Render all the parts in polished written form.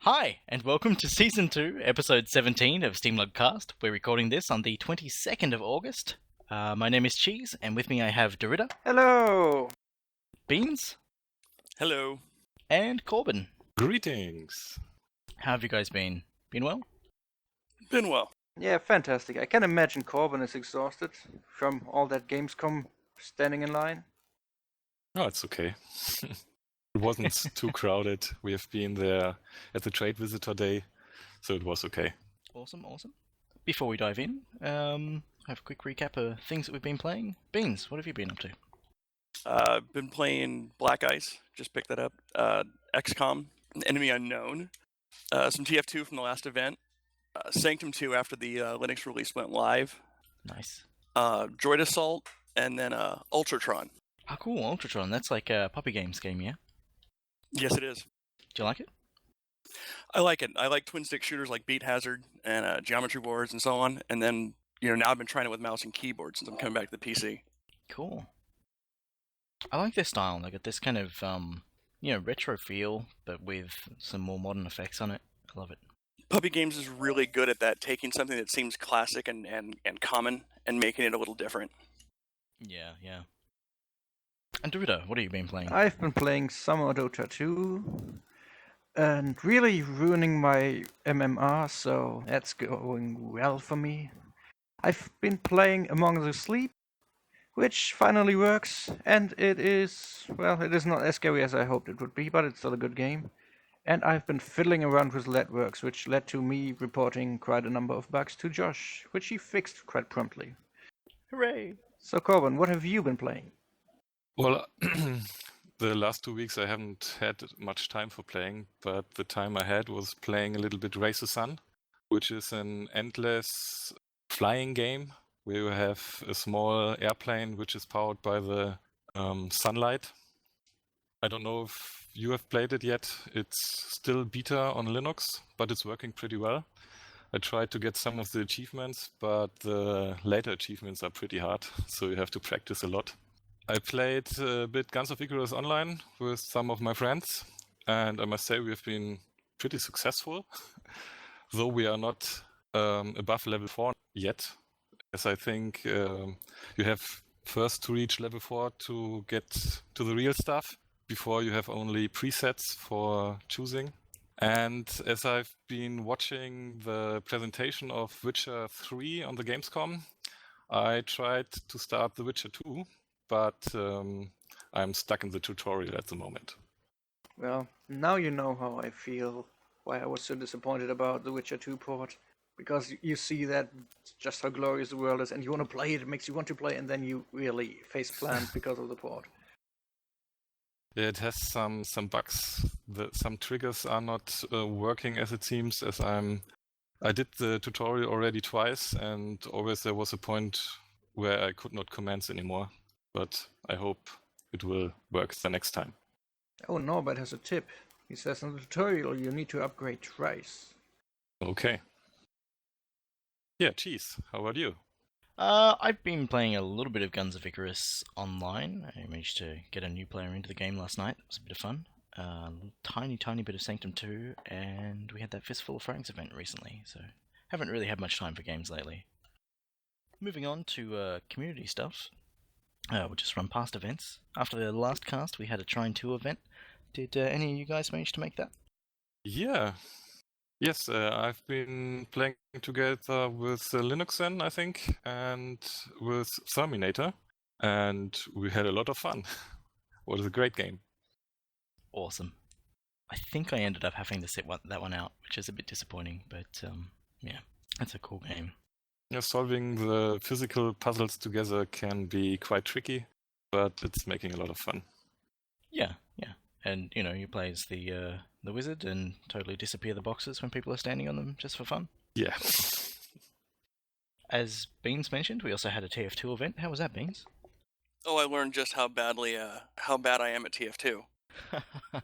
Hi, and welcome to Season 2, Episode 17 of SteamLUG Cast. We're recording this on the 22nd of August. My name is Cheese, and with me I have Dorita. Hello! Beans. Hello. And Corben. Greetings. How have you guys been? Been well? Been well. Yeah, fantastic. I can imagine Corben is exhausted from all that Gamescom standing in line. Oh, it's okay. It wasn't too crowded. We have been there at the Trade Visitor Day, so it was okay. Awesome. Before we dive in, have a quick recap of things that we've been playing. Beans, what have you been up to? Been playing Black Ice. Just picked that up. XCOM, Enemy Unknown. Some TF2 from the last event. Sanctum 2 after the Linux release went live. Nice. Droid Assault, and then Ultratron. Oh, cool, Ultratron. That's like a Puppy Games game, yeah? Yes, it is. Do you like it? I like it. I like twin-stick shooters like Beat Hazard and Geometry Wars and so on. And then, now I've been trying it with mouse and keyboard since I'm coming back to the PC. Cool. I like their style. They got this kind of, retro feel, but with some more modern effects on it. I love it. Puppy Games is really good at that, taking something that seems classic and common and making it a little different. Yeah. And Dorita, what have you been playing? I've been playing Summer Dota 2 and really ruining my MMR, so that's going well for me. I've been playing Among the Sleep, which finally works, and it is not as scary as I hoped it would be, but it's still a good game. And I've been fiddling around with LEDworks, which led to me reporting quite a number of bugs to Josh, which he fixed quite promptly. Hooray! So Corben, what have you been playing? Well, the last 2 weeks I haven't had much time for playing, but the time I had was playing a little bit Race the Sun, which is an endless flying game where you have a small airplane which is powered by the sunlight. I don't know if you have played it yet. It's still beta on Linux, but it's working pretty well. I tried to get some of the achievements, but the later achievements are pretty hard, so you have to practice a lot. I played a bit Guns of Icarus online with some of my friends, and I must say we have been pretty successful, though we are not above level 4 yet, as I think you have first to reach level 4 to get to the real stuff, before you have only presets for choosing. And as I've been watching the presentation of Witcher 3 on the Gamescom, I tried to start The Witcher 2, but I'm stuck in the tutorial at the moment. Well, now you know how I feel, why I was so disappointed about the Witcher 2 port. Because you see that just how glorious the world is, and you want to play it, it makes you want to play, and then you really face-plant because of the port. Yeah, it has some bugs. Some triggers are not working as it seems, as I did the tutorial already twice, and always there was a point where I could not commence anymore. But I hope it will work the next time. Oh, Norbert has a tip. He says in the tutorial you need to upgrade twice. Okay. Yeah, Cheese, how about you? I've been playing a little bit of Guns of Icarus online. I managed to get a new player into the game last night. It was a bit of fun. Tiny bit of Sanctum 2, and we had that Fistful of Franks event recently, so haven't really had much time for games lately. Moving on to community stuff. We'll just run past events. After the last cast, we had a Trine 2 event. Did any of you guys manage to make that? Yeah. Yes, I've been playing together with Linuxen, I think, and with Terminator, and we had a lot of fun. It was a great game. Awesome. I think I ended up having to sit that one out, which is a bit disappointing, but yeah, that's a cool game. Yeah, solving the physical puzzles together can be quite tricky, but it's making a lot of fun. Yeah. And, you play as the wizard and totally disappear the boxes when people are standing on them just for fun. Yeah. As Beans mentioned, we also had a TF2 event. How was that, Beans? Oh, I learned just how bad I am at TF2. But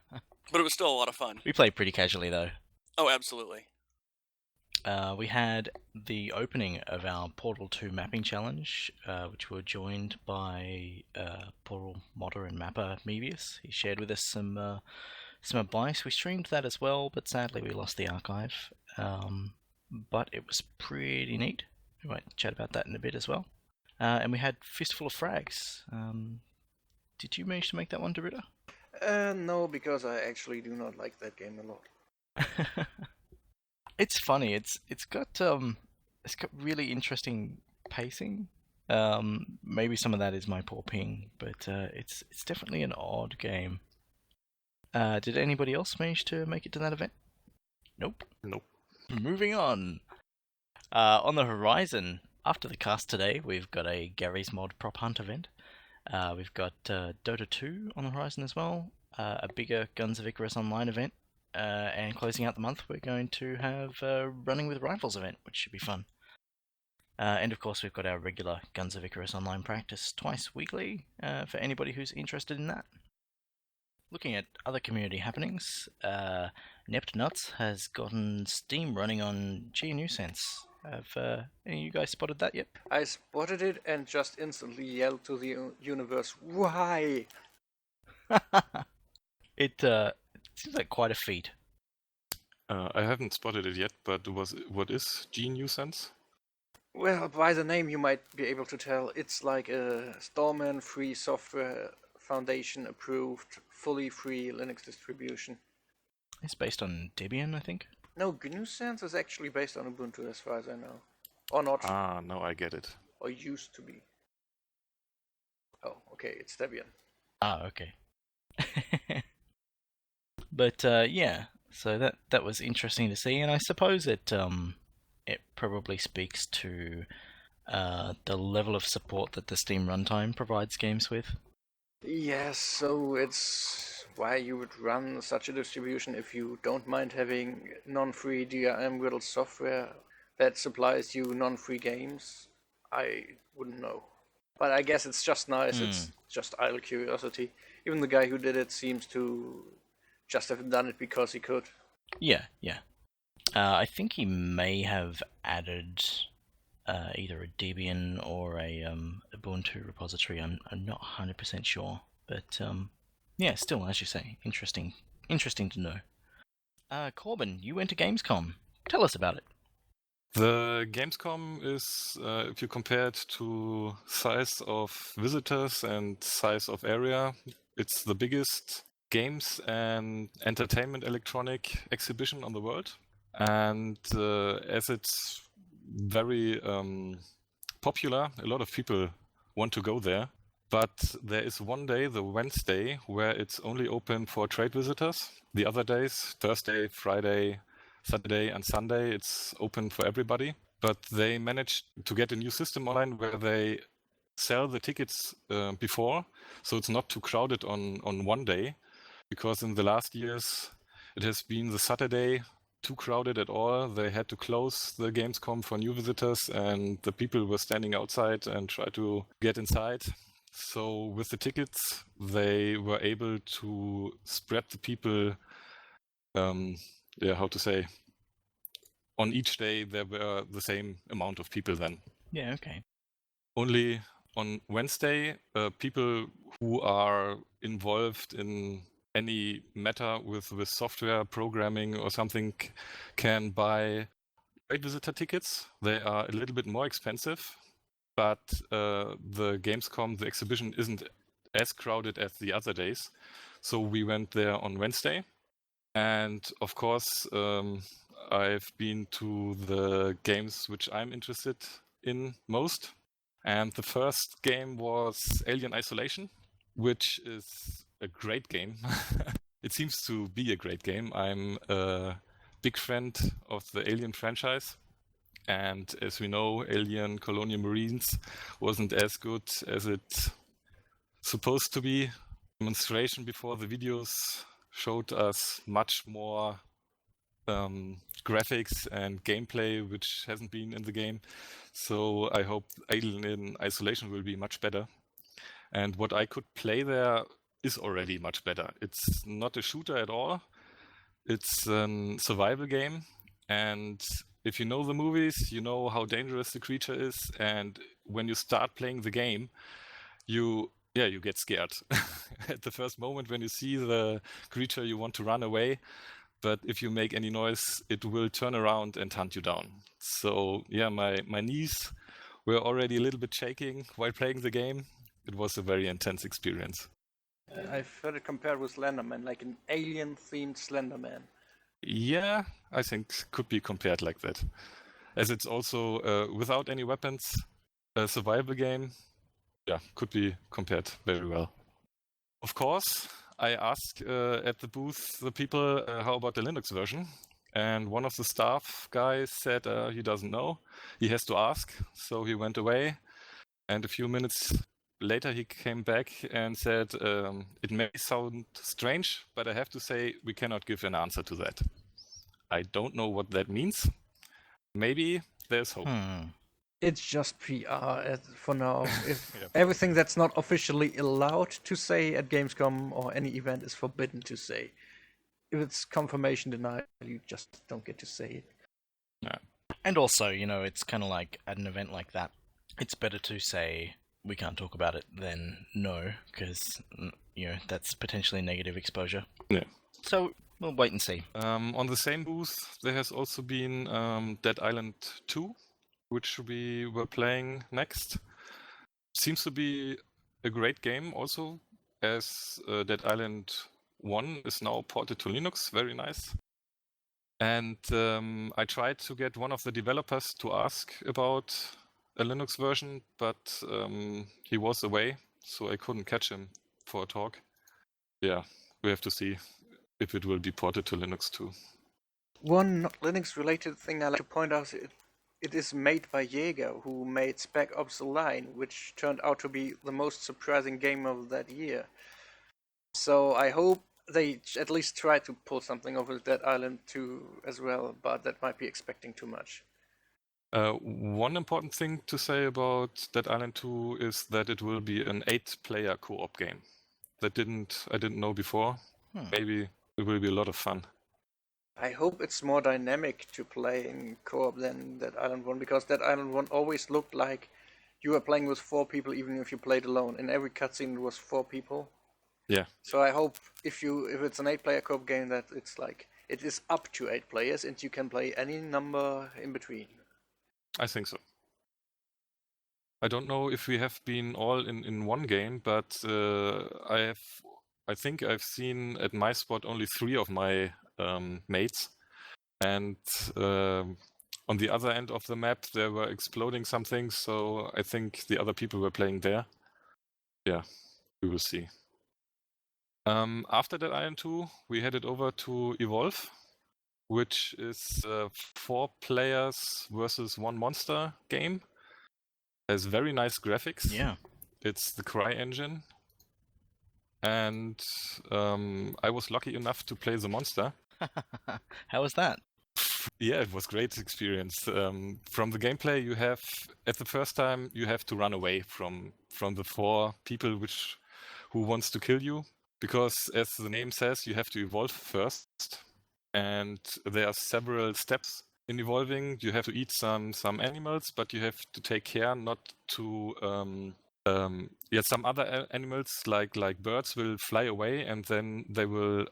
it was still a lot of fun. We played pretty casually, though. Oh, absolutely. We had the opening of our Portal 2 mapping challenge, which were joined by Portal modder and mapper Mevius. He shared with us some some advice. We streamed that as well, but sadly we lost the archive. But it was pretty neat. We might chat about that in a bit as well. And we had Fistful of Frags. Did you manage to make that one, Dorita? No, because I actually do not like that game a lot. It's funny. It's got really interesting pacing. Maybe some of that is my poor ping, but it's definitely an odd game. Did anybody else manage to make it to that event? Nope. Nope. Moving on. On the horizon, after the cast today, we've got a Gary's Mod Prop Hunt event. We've got Dota 2 on the horizon as well, a bigger Guns of Icarus Online event, and closing out the month, we're going to have a Running with Rifles event, which should be fun. And of course, we've got our regular Guns of Icarus Online practice twice weekly for anybody who's interested in that. Looking at other community happenings, Nept Nuts has gotten Steam running on GNU Sense. Have any of you guys spotted that yet? I spotted it and just instantly yelled to the universe, "Why?" It seems like quite a feat. I haven't spotted it yet, but what is GNU Sense? Well, by the name you might be able to tell. It's like a Stallman Free Software Foundation approved, fully free Linux distribution. It's based on Debian, I think. No, GNU Sense is actually based on Ubuntu as far as I know. Or not. Ah, no, I get it. Or used to be. Oh, okay, it's Debian. Ah, okay. But yeah, so that was interesting to see, and I suppose it probably speaks to the level of support that the Steam runtime provides games with. Yes, so it's why you would run such a distribution if you don't mind having non-free DRM riddled software that supplies you non-free games. I wouldn't know. But I guess it's just nice, it's just idle curiosity. Even the guy who did it seems to just have done it because he could. Yeah. I think he may have added either a Debian or a Ubuntu repository. I'm not 100% sure, but yeah, still, as you say, interesting to know. Corben, you went to Gamescom. Tell us about it. The Gamescom is, if you compare it to size of visitors and size of area, it's the biggest games and entertainment electronic exhibition on the world. And as it's very popular, a lot of people want to go there. But there is one day, the Wednesday, where it's only open for trade visitors. The other days, Thursday, Friday, Saturday and Sunday, it's open for everybody. But they managed to get a new system online where they sell the tickets before, so it's not too crowded on one day. Because in the last years, it has been the Saturday too crowded at all. They had to close the Gamescom for new visitors, and the people were standing outside and try to get inside. So with the tickets, they were able to spread the people, on each day there were the same amount of people then. Yeah, okay. Only on Wednesday, people who are involved in any matter with software programming or something can buy trade visitor tickets. They are a little bit more expensive, but the Gamescom, the exhibition, isn't as crowded as the other days. So we went there on Wednesday. And of course, I've been to the games which I'm interested in most. And the first game was Alien Isolation, which is a great game. It seems to be a great game. I'm a big fan of the Alien franchise. And as we know, Alien Colonial Marines wasn't as good as it's supposed to be. Demonstration before the videos showed us much more graphics and gameplay, which hasn't been in the game. So I hope Alien Isolation will be much better. And what I could play there is already much better. It's not a shooter at all. It's a survival game. And if you know the movies, you know how dangerous the creature is. And when you start playing the game, you yeah, you get scared at the first moment when you see the creature. You want to run away, but if you make any noise, it will turn around and hunt you down. So yeah, my knees were already a little bit shaking while playing the game. It was a very intense experience. I've heard it compared with Slenderman, like an alien-themed Slenderman. Yeah, I think could be compared like that, as it's also without any weapons, a survival game. Yeah, could be compared very well. Of course, I asked at the booth the people how about the Linux version, and one of the staff guys said he doesn't know. He has to ask, so he went away. And a few minutes later, he came back and said, "It may sound strange, but I have to say we cannot give an answer to that." I don't know what that means. Maybe there's hope. It's just PR for now. If Yeah. everything that's not officially allowed to say at Gamescom or any event is forbidden to say. If it's confirmation denied, you just don't get to say it. Yeah. And also, it's kind of like at an event like that, it's better to say we can't talk about it than no, because that's potentially negative exposure. Yeah. So we'll wait and see. On the same booth, there has also been Dead Island 2, which we were playing next. Seems to be a great game also, as Dead Island 1 is now ported to Linux. Very nice. And I tried to get one of the developers to ask about a Linux version, but he was away, so I couldn't catch him for a talk. Yeah, we have to see if it will be ported to Linux too. One not Linux-related thing I like to point out is it is made by Jaeger, who made Spec Ops: The Line, which turned out to be the most surprising game of that year. So I hope they at least try to pull something over Dead Island 2 as well, but that might be expecting too much. One important thing to say about Dead Island 2 is that it will be an 8-player co-op game. I didn't know before. Maybe it will be a lot of fun. I hope it's more dynamic to play in co-op than Dead Island 1, because Dead Island 1 always looked like you were playing with 4 people even if you played alone. In every cutscene it was 4 people. Yeah. So I hope if it's an 8-player co-op game that it's like it is up to 8 players and you can play any number in between. I think so. I don't know if we have been all in one game, but I think I've seen at my spot only 3 of my mates, and on the other end of the map there were exploding some things, so I think the other people were playing there. Yeah, we will see. After that Island 2, we headed over to Evolve, which is a 4 players versus 1 monster game. Has very nice graphics. Yeah. It's the CryEngine. And I was lucky enough to play the monster. How was that? Yeah, it was a great experience. From the gameplay, you have, at the first time, you have to run away from the 4 people who wants to kill you. Because as the name says, you have to evolve first. And there are several steps in evolving. You have to eat some animals, but you have to take care not to... some other animals like birds will fly away, and then they will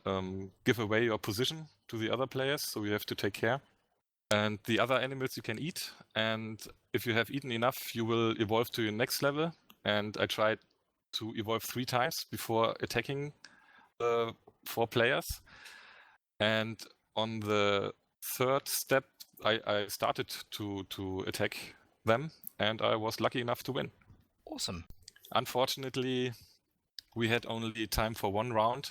give away your position to the other players, so you have to take care. And the other animals you can eat, and if you have eaten enough, you will evolve to your next level. And I tried to evolve 3 times before attacking the 4 players. And on the 3rd step, I started to attack them, and I was lucky enough to win. Awesome. Unfortunately, we had only time for 1 round.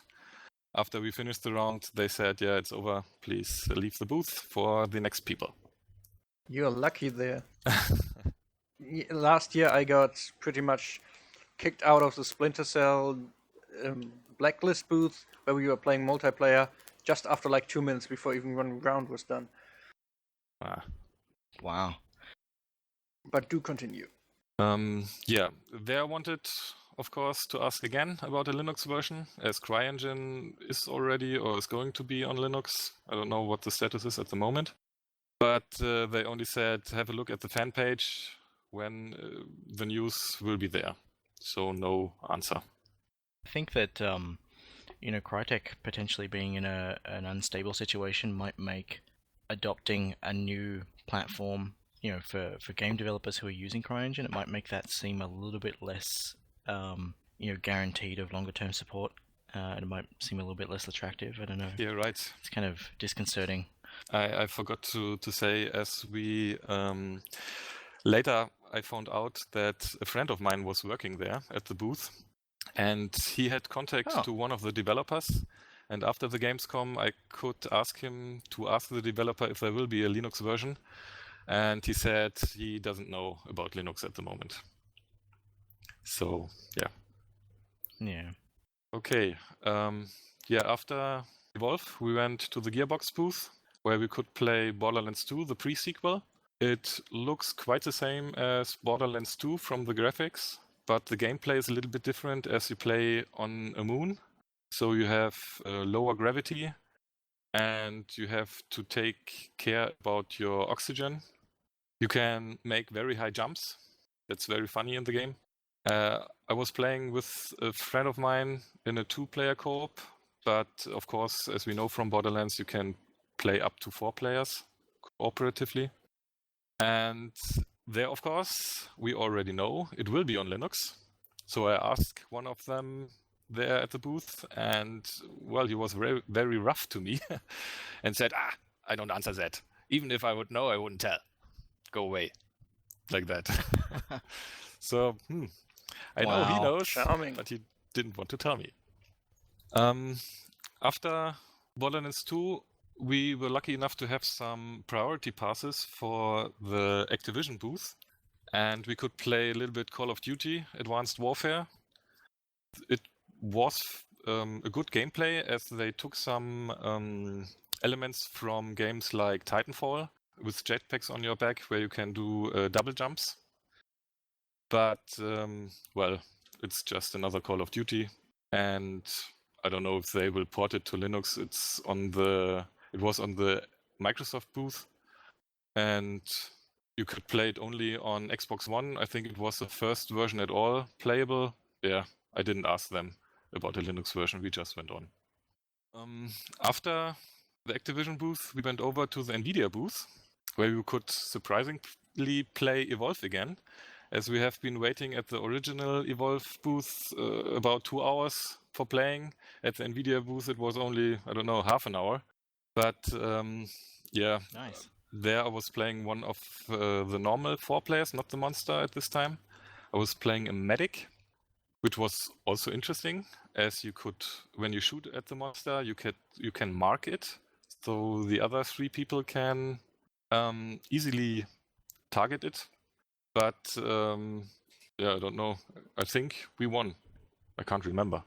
After we finished the round, they said, yeah, it's over. Please leave the booth for the next people. You're lucky there. Last year I got pretty much kicked out of the Splinter Cell Blacklist booth where we were playing multiplayer just after like 2 minutes before even 1 round was done. Wow. But do continue. There I wanted, of course, to ask again about the Linux version, as CryEngine is already or is going to be on Linux. I don't know what the status is at the moment. But they only said, have a look at the fan page when the news will be there. So no answer. I think that Crytek potentially being in an unstable situation might make adopting a new platform, for game developers who are using CryEngine, it might make that seem a little bit less, guaranteed of longer term support. It might seem a little bit less attractive. I don't know. Yeah, right. It's kind of disconcerting. I forgot to say, as we later I found out that a friend of mine was working there at the booth, and he had contact to one of the developers. And after the Gamescom, I could ask him to ask the developer if there will be a Linux version, and he said he doesn't know about Linux at the moment. So yeah. Yeah. Okay. After Evolve, we went to the Gearbox booth, where we could play Borderlands 2, the pre-sequel. It looks quite the same as Borderlands 2 from the graphics, but the gameplay is a little bit different as you play on a moon. So you have lower gravity, and you have to take care about your oxygen. You can make very high jumps. That's very funny in the game. I was playing with a friend of mine in a 2-player co-op, but of course, as we know from Borderlands, you can play up to 4 players cooperatively. And there, of course, we already know it will be on Linux. So I asked one of them there at the booth, and well, he was very, very rough to me and said, I don't answer that. Even if I would know, I wouldn't tell. Go away. Like that. So, I know he knows, charming. but he didn't want to tell me. After Borderlands 2, we were lucky enough to have some priority passes for the Activision booth, and we could play a little bit Call of Duty Advanced Warfare. It was a good gameplay, as they took some elements from games like Titanfall with jetpacks on your back, where you can do double jumps. But well, it's just another Call of Duty, and I don't know if they will port it to Linux. It was on the Microsoft booth, and you could play it only on Xbox One. I think it was the first version at all playable. Yeah, I didn't ask them about the Linux version. We just went on. After the Activision booth, we went over to the Nvidia booth, where you could surprisingly play Evolve again, as we have been waiting at the original Evolve booth about 2 hours for playing. At the Nvidia booth, it was only, I don't know, half an hour. But yeah, Nice. there I was playing one of the normal 4 players, not the monster at this time. I was playing a medic, which was also interesting, as you could, when you shoot at the monster, you can mark it, so the other 3 people can easily target it. But yeah, I don't know. I think we won. I can't remember.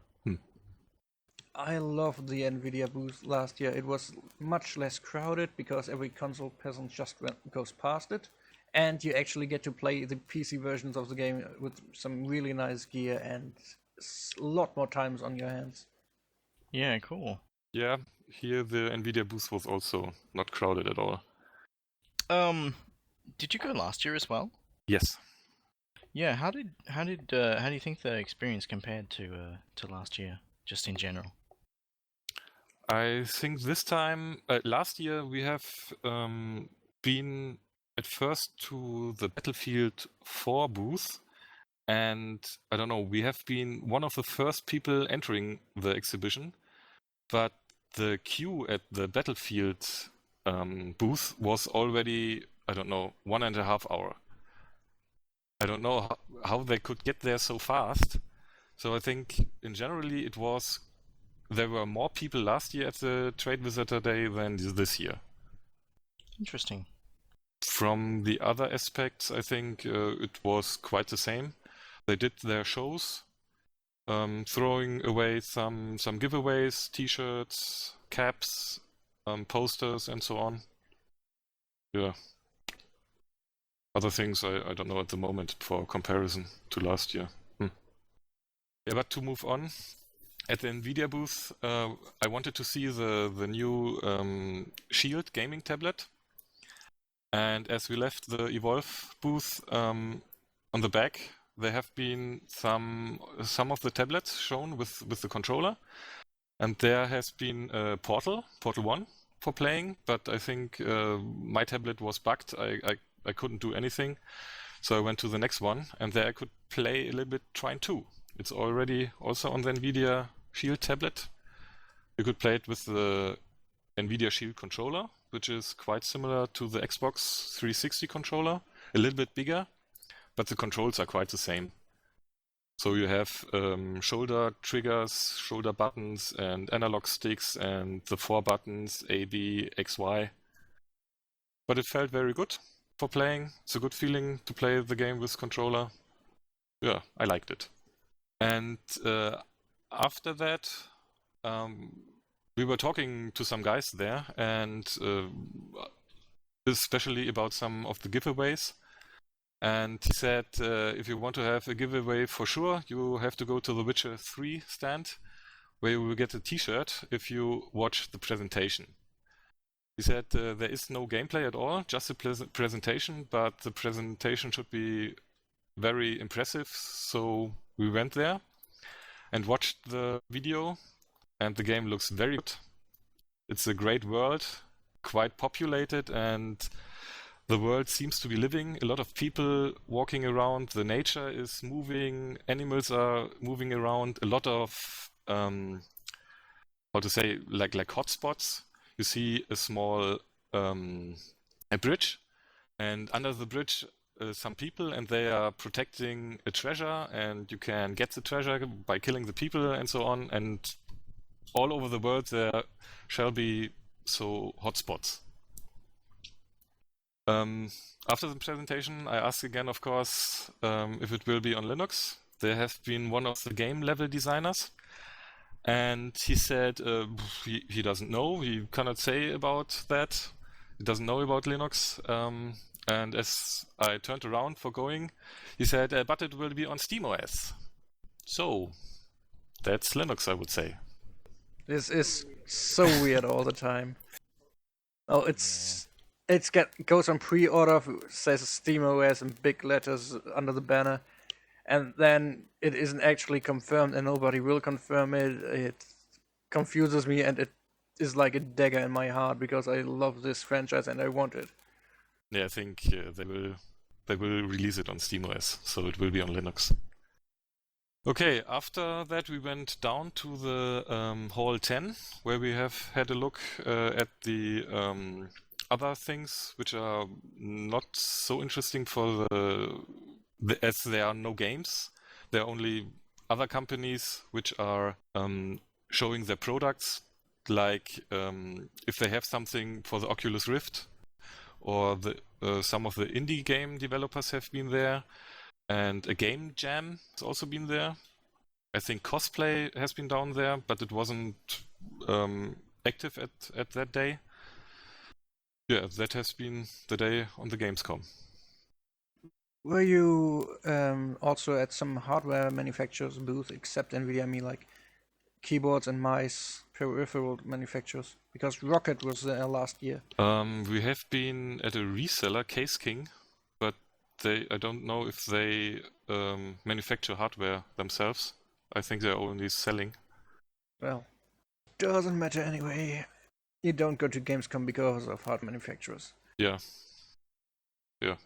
I loved the Nvidia booth last year. It was much less crowded because every console person just goes past it, and you actually get to play the PC versions of the game with some really nice gear and a lot more times on your hands. Yeah, cool. Yeah, here the Nvidia booth was also not crowded at all. Did you go last year as well? Yes. Yeah. How do you think the experience compared to last year, just in general? I think this time, last year, we have been at first to the Battlefield 4 booth, and I don't know, we have been one of the first people entering the exhibition, but the queue at the Battlefield booth was already, I don't know, 1.5 hours. I don't know how they could get there so fast. So I think in generally there were more people last year at the Trade Visitor Day than this year. Interesting. From the other aspects, I think it was quite the same. They did their shows, throwing away some giveaways, t-shirts, caps, posters, and so on. Yeah. Other things I don't know at the moment for comparison to last year. Yeah, but to move on, at the Nvidia booth, I wanted to see the new Shield gaming tablet. And as we left the Evolve booth, on the back, there have been some of the tablets shown with the controller, and there has been Portal 1 for playing, but I think my tablet was bugged. I couldn't do anything, so I went to the next one, and there I could play a little bit Trine 2. It's already also on the NVIDIA Shield tablet. You could play it with the NVIDIA Shield controller, which is quite similar to the Xbox 360 controller, a little bit bigger, but the controls are quite the same. So you have shoulder triggers, shoulder buttons, and analog sticks, and the 4 buttons, A, B, X, Y. But it felt very good for playing. It's a good feeling to play the game with controller. Yeah, I liked it. And after that, we were talking to some guys there, and especially about some of the giveaways. And he said, if you want to have a giveaway for sure, you have to go to the Witcher 3 stand, where you will get a t-shirt if you watch the presentation. He said there is no gameplay at all, just a presentation, but the presentation should be very impressive. So we went there and watched the video, and the game looks very good. It's a great world, quite populated, and the world seems to be living. A lot of people walking around, the nature is moving, animals are moving around, a lot of, how to say, like hotspots. You see a small a bridge, and under the bridge some people, and they are protecting a treasure, and you can get the treasure by killing the people and so on, and all over the world there shall be so hotspots. After the presentation, I asked again, of course, if it will be on Linux. There have been one of the game level designers, and he said he doesn't know. He cannot say about that. He doesn't know about Linux. And as I turned around for going, he said, but it will be on SteamOS. So that's Linux, I would say. This is so weird all the time. Oh, goes on pre-order, says SteamOS in big letters under the banner, and then it isn't actually confirmed, and nobody will confirm it. It confuses me, and it is like a dagger in my heart because I love this franchise and I want it. Yeah, I think they will release it on SteamOS, so it will be on Linux. Okay, after that we went down to the Hall 10, where we have had a look at the other things which are not so interesting for as there are no games. There are only other companies which are showing their products, like if they have something for the Oculus Rift, or some of the indie game developers have been there, and a game jam has also been there. I think cosplay has been down there, but it wasn't active at that day. Yeah, that has been the day on the Gamescom. Were you also at some hardware manufacturers' booth except NVIDIA? I mean, like keyboards and mice, peripheral manufacturers? Because Rocket was there last year. We have been at a reseller, Case King, but I don't know if they manufacture hardware themselves. I think they're only selling. Well, doesn't matter anyway. You don't go to Gamescom because of hardware manufacturers. Yeah. Yeah.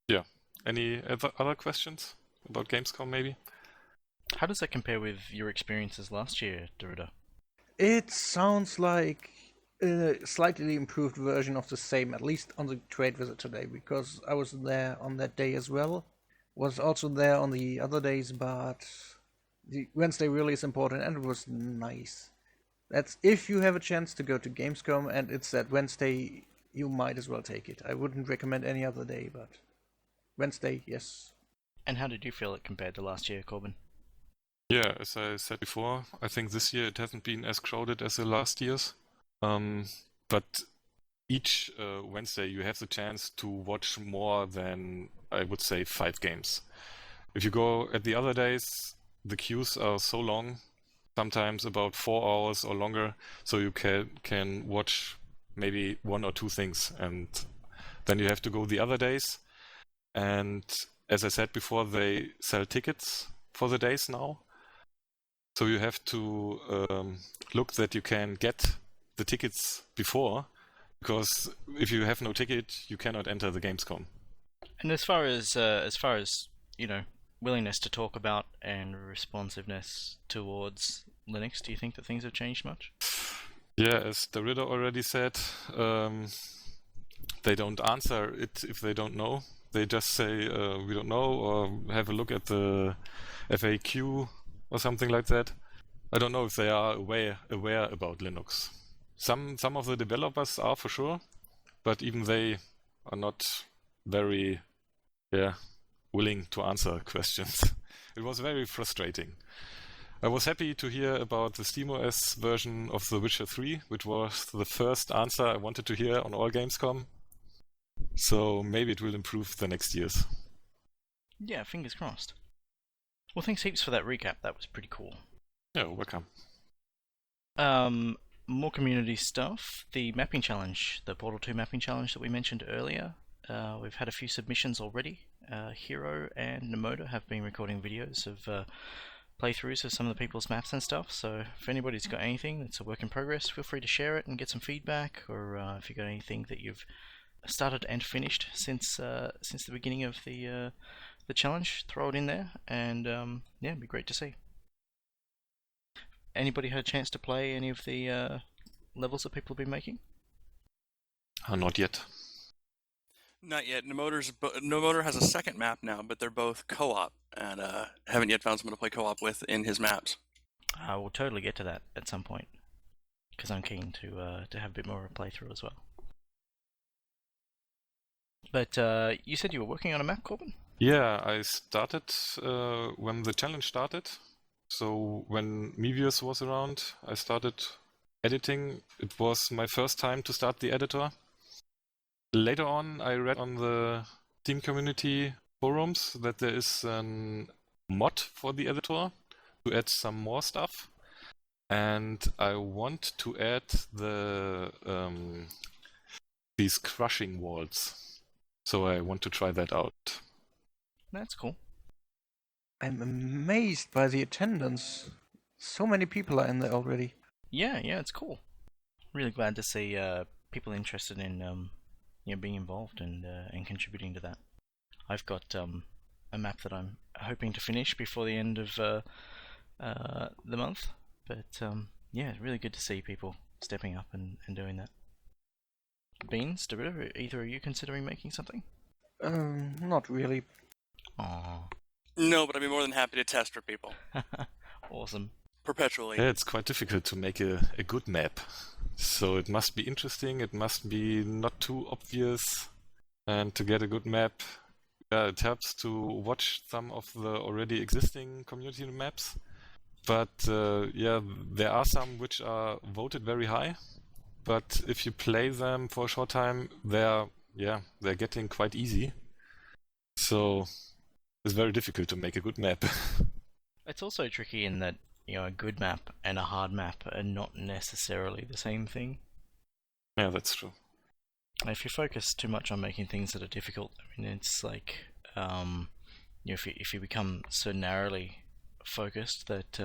Yeah. Any other questions about Gamescom, maybe? How does that compare with your experiences last year, Dorita? It sounds like a slightly improved version of the same, at least on the trade visit today, because I was there on that day as well. Was also there on the other days, but the Wednesday really is important, and it was nice. That's if you have a chance to go to Gamescom and it's that Wednesday, you might as well take it. I wouldn't recommend any other day, but Wednesday, yes. And how did you feel it compared to last year, Corben? Yeah, as I said before, I think this year it hasn't been as crowded as the last years. But each Wednesday you have the chance to watch more than, I would say, 5 games. If you go at the other days, the queues are so long, sometimes about 4 hours or longer, so you can watch maybe 1 or 2 things, and then you have to go the other days. And as I said before, they sell tickets for the days now. So you have to look that you can get the tickets before, because if you have no ticket, you cannot enter the Gamescom. And as far as you know, willingness to talk about and responsiveness towards Linux, do you think that things have changed much? Yeah, as the Ritter already said, they don't answer it if they don't know. They just say we don't know, or have a look at the FAQ or something like that. I don't know if they are aware about Linux. Some of the developers are for sure, but even they are not very willing to answer questions. It was very frustrating. I was happy to hear about the SteamOS version of The Witcher 3, which was the first answer I wanted to hear on all Gamescom. So maybe it will improve the next years. Yeah, fingers crossed. Well, thanks heaps for that recap. That was pretty cool. Yeah, welcome. More community stuff. The mapping challenge, the Portal 2 mapping challenge that we mentioned earlier. We've had a few submissions already. Hero and Nemoda have been recording videos of playthroughs of some of the people's maps and stuff. So if anybody's got anything that's a work in progress, feel free to share it and get some feedback. Or if you've got anything that you've started and finished since the beginning of the challenge, throw it in there, and yeah, it'd be great to see. Anybody had a chance to play any of the levels that people have been making? Not yet. Not yet. Nemoder has a second map now, but they're both co-op, and haven't yet found someone to play co-op with in his maps. I will totally get to that at some point, because I'm keen to have a bit more of a playthrough as well. But you said you were working on a map, Corben? Yeah, I started when the challenge started. So when Mevius was around, I started editing. It was my first time to start the editor. Later on, I read on the Steam community forums that there is a mod for the editor to add some more stuff. And I want to add these crushing walls. So I want to try that out. That's cool. I'm amazed by the attendance. So many people are in there already. Yeah, it's cool. Really glad to see people interested in being involved and contributing to that. I've got a map that I'm hoping to finish before the end of the month. But yeah, it's really good to see people stepping up and doing that. Beans, Dorita, either of you considering making something? Not really. Aww. No, but I'd be more than happy to test for people. Awesome. Perpetually. Yeah, it's quite difficult to make a good map. So it must be interesting, it must be not too obvious, and to get a good map, it helps to watch some of the already existing community maps. But there are some which are voted very high, but if you play them for a short time, they're getting quite easy. So it's very difficult to make a good map. It's also tricky in that a good map and a hard map are not necessarily the same thing. Yeah, that's true. If you focus too much on making things that are difficult, I mean, it's like if you become so narrowly focused that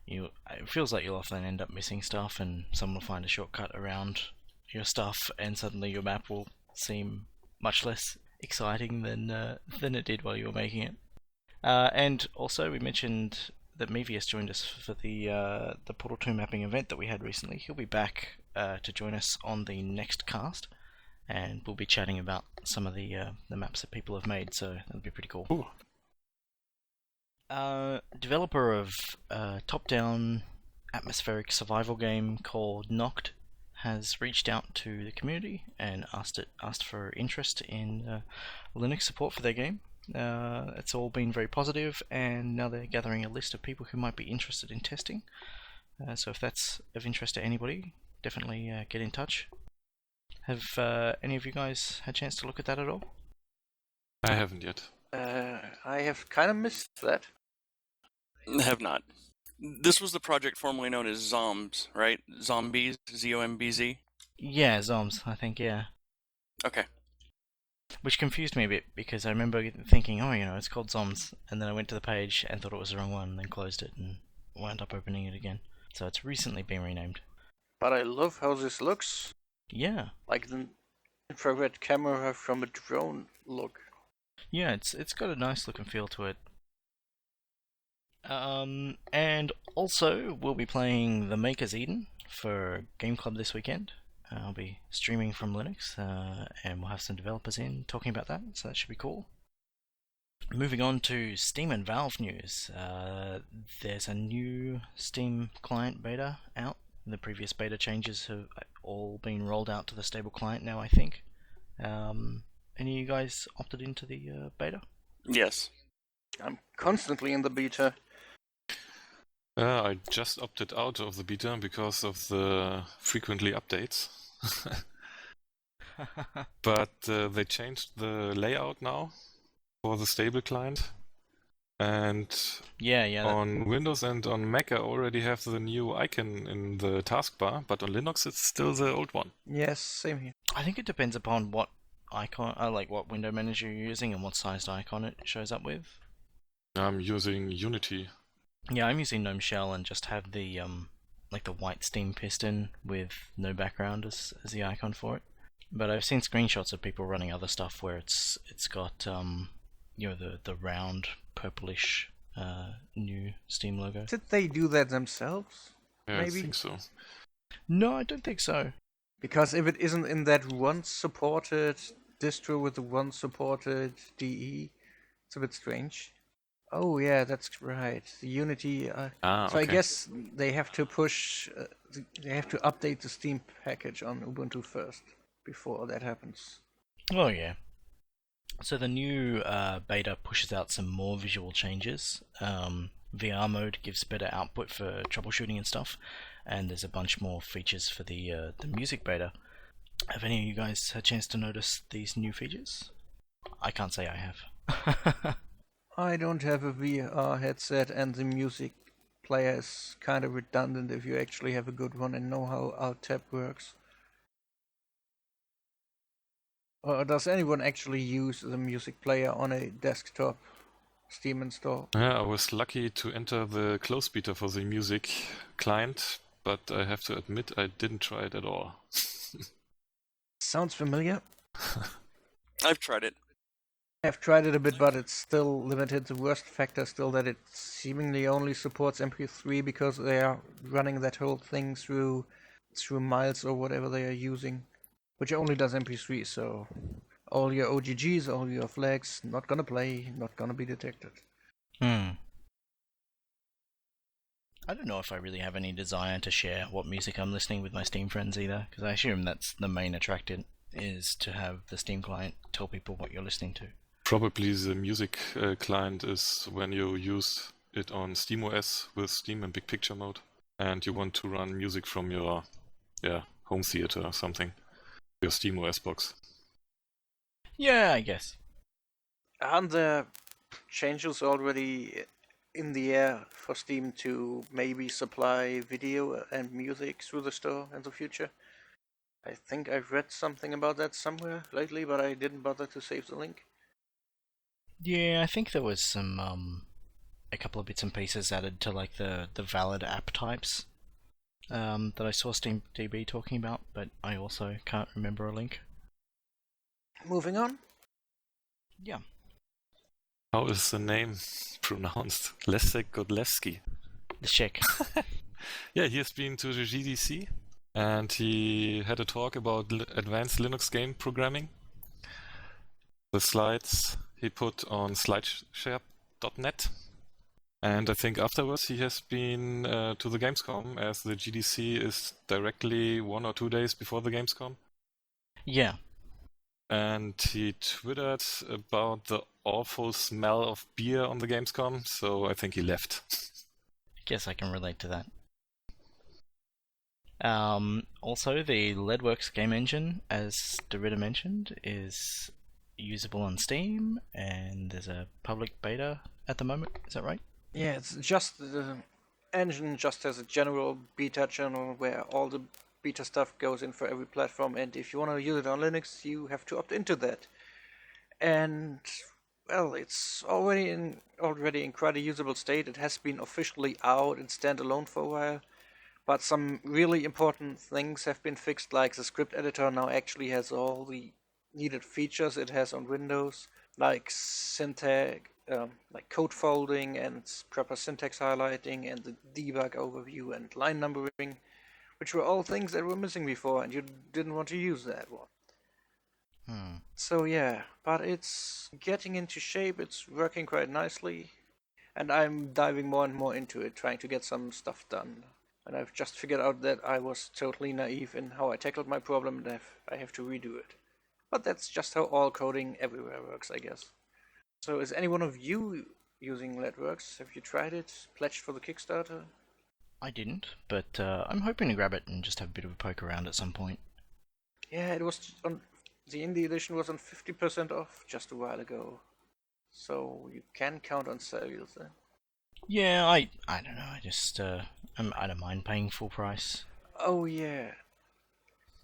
it feels like you'll often end up missing stuff, and someone will find a shortcut around your stuff, and suddenly your map will seem much less exciting than it did while you were making it. And also, we mentioned that Mevius joined us for the Portal 2 mapping event that we had recently. He'll be back to join us on the next cast, and we'll be chatting about some of the maps that people have made, so that'll be pretty cool. Ooh. Developer of a top-down atmospheric survival game called Noct has reached out to the community and asked for interest in Linux support for their game. It's all been very positive, and now they're gathering a list of people who might be interested in testing. So if that's of interest to anybody, definitely get in touch. Have any of you guys had a chance to look at that at all? I haven't yet. I have kind of missed that. Have not. This was the project formerly known as Zombs, right? Zombies, Z-O-M-B-Z? Yeah, Zombs, I think, yeah. Okay. Which confused me a bit because I remember thinking, oh, it's called Zoms, and then I went to the page and thought it was the wrong one, and then closed it and wound up opening it again. So it's recently been renamed. But I love how this looks. Yeah. Like the infrared camera from a drone look. Yeah, it's got a nice look and feel to it. And also, we'll be playing The Maker's Eden for Game Club this weekend. I'll be streaming from Linux, and we'll have some developers in talking about that, so that should be cool. Moving on to Steam and Valve news. There's a new Steam client beta out. The previous beta changes have all been rolled out to the stable client now, I think. Any of you guys opted into the beta? Yes. I'm constantly in the beta. I just opted out of the beta because of the frequently updates. But they changed the layout now for the stable client. And yeah. on Windows and on Mac I already have the new icon in the taskbar, but on Linux it's still the old one. Yes, same here. I think it depends upon what icon, like what window manager you're using and what sized icon it shows up with. I'm using Unity. Yeah, I'm using GNOME Shell and just have the like the white Steam piston with no background as the icon for it. But I've seen screenshots of people running other stuff where it's got the round purplish new Steam logo. Did they do that themselves? Yeah, Maybe? I think so. No, I don't think so. Because if it isn't in that one supported distro with the one supported DE, it's a bit strange. Oh yeah, that's right. The Unity. So okay. I guess they have to push. They have to update the Steam package on Ubuntu first before that happens. Oh yeah. So the new beta pushes out some more visual changes. VR mode gives better output for troubleshooting and stuff, and there's a bunch more features for the music beta. Have any of you guys had a chance to notice these new features? I can't say I have. I don't have a VR headset, and the music player is kind of redundant if you actually have a good one and know how OutTap works. Or does anyone actually use the music player on a desktop Steam install? Yeah, I was lucky to enter the closed beta for the music client, but I have to admit I didn't try it at all. Sounds familiar. I've tried it. I've tried it a bit, but it's still limited. The worst factor is still that it seemingly only supports MP3 because they are running that whole thing through Miles or whatever they are using, which only does MP3. So all your OGGs, all your flags, not gonna play, not gonna be detected. I don't know if I really have any desire to share what music I'm listening with my Steam friends either, because I assume that's the main attractant, is to have the Steam client tell people what you're listening to. Probably the music client is when you use it on SteamOS with Steam and Big Picture mode, and you want to run music from your home theater or something, your SteamOS box. Yeah, I guess. Aren't there changes already in the air for Steam to maybe supply video and music through the store in the future? I think I've read something about that somewhere lately, but I didn't bother to save the link. Yeah, I think there was some a couple of bits and pieces added to like the valid app types that I saw SteamDB talking about, but I also can't remember a link. Moving on. Yeah. How is the name pronounced? Leszek Godlewski. Leszek. Yeah, he has been to the GDC and he had a talk about advanced Linux game programming. The slides he put on slideshare.net. And I think afterwards he has been to the Gamescom, as the GDC is directly 1 or 2 days before the Gamescom. Yeah. And he twittered about the awful smell of beer on the Gamescom, so I think he left. Guess I can relate to that. Also, the Leadworks game engine, as Derrida mentioned, is usable on Steam, and there's a public beta at the moment. Is that right? Yeah, it's just the engine just has a general beta channel where all the beta stuff goes in for every platform, and if you want to use it on Linux, you have to opt into that. And well, it's already in quite a usable state. It has been officially out and standalone for a while, but some really important things have been fixed, like the script editor now actually has all the needed features it has on Windows, like syntax, like code folding and proper syntax highlighting and the debug overview and line numbering, which were all things that were missing before, and you didn't want to use that one. So yeah, but it's getting into shape, it's working quite nicely, and I'm diving more and more into it, trying to get some stuff done. And I've just figured out that I was totally naive in how I tackled my problem, and I have to redo it. But that's just how all coding everywhere works, I guess. So is any one of you using Letworks? Have you tried it? Pledged for the Kickstarter? I didn't, but I'm hoping to grab it and just have a bit of a poke around at some point. Yeah, it was on the indie edition was on 50% off just a while ago. So you can count on sales then. Yeah, I don't know. I don't mind paying full price. Oh yeah.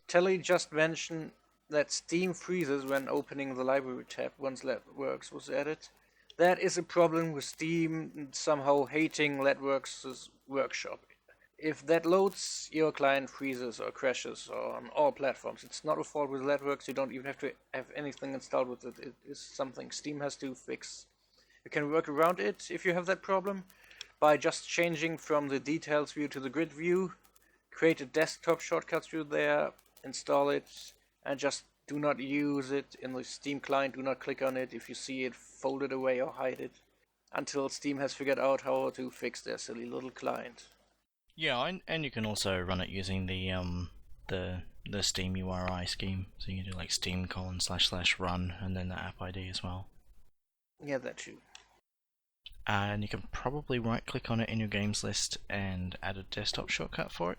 Telly just mentioned that Steam freezes when opening the library tab once Letworks was added. That is a problem with Steam somehow hating Letworks' workshop. If that loads, your client freezes or crashes on all platforms. It's not a fault with Letworks, you don't even have to have anything installed with it. It is something Steam has to fix. You can work around it if you have that problem by just changing from the details view to the grid view, create a desktop shortcut through there, install it, and just do not use it in the Steam client. Do not click on it if you see it, fold it away or hide it until Steam has figured out how to fix their silly little client. Yeah, and you can also run it using the Steam URI scheme. So you can do like steam://run and then the app ID as well. Yeah, that too. And you can probably right-click on it in your games list and add a desktop shortcut for it.